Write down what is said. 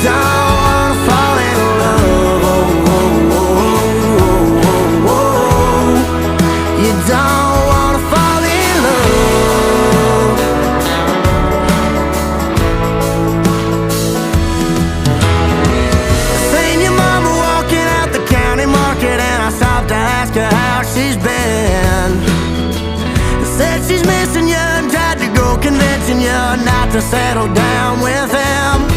don't wanna fall in love. You don't wanna fall in love. Seen your mama walking out the county market, and I stopped to ask her how she's been. Said she's missing you and tried to go convincing you not to settle down with him.